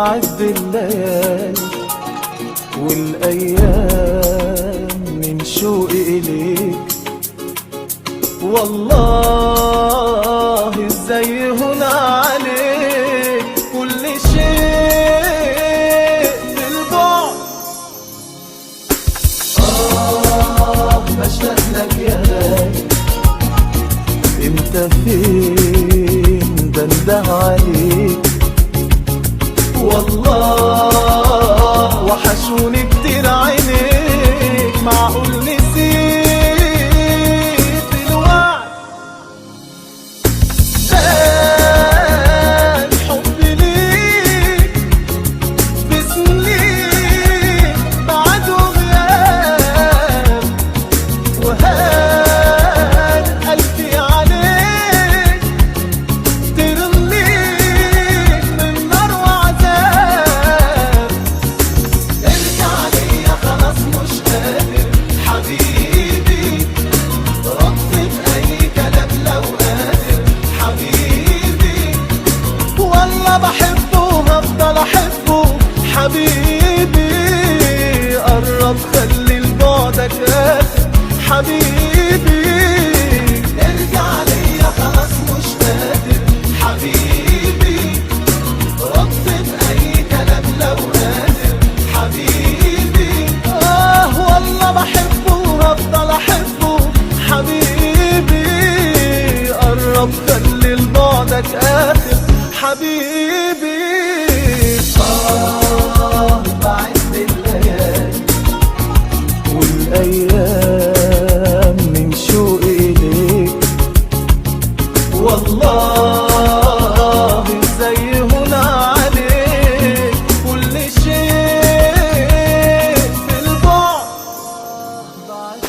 بعد الليالي والأيام من شوقي إليك. والله ازاي هون عليك كل شيء في البعد. بشتاق لك يا غالي، انت فين بنده عليك. والله وحشوني كتير عينيك، معقول نسيت الوعد. زاد حبي ليك بسنين بعد وغياب، وهان قلبي عليك ترميك من نار وعذاب. ارجع ليا خلاص مش قادر حبيبي، رد بأي كلام لو قادر حبيبي. والله بحبه وهفضل احبه حبيبي. قرب خلي لبعدك آخر حبيبي. ارجع ليا خلاص مش قادر حبيبي، رد بأي كلام لو قادر حبيبي. والله بحبه وهفضل احبه حبيبي. قرب خلي لبعدك آخر حبيبي. بعد الليالي والأيام من شوقي إليك. والله ازاي هون عليك كل شيء في البعد. بعد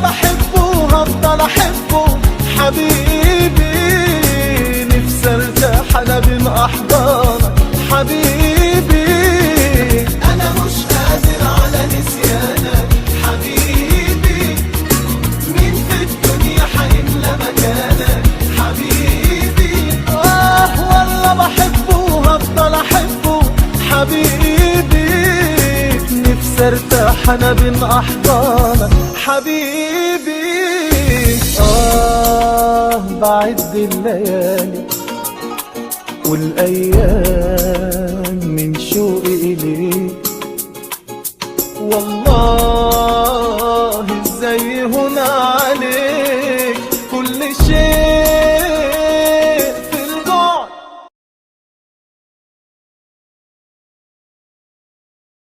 بحبه وهفضل احبه حبيبي. نفسي ارتاح انا بين احضانك حبيبي. انا مش قادر على نسيانك حبيبي. مين في الدنيا حيملى مكانك حبيبي. والله بحبه وهفضل احبه حبيبي. نفسي ارتاح انا بين احضانك حبيبي. بعد الليالي والأيام من شوقي إليك. والله ازاي هون عليك كل شيء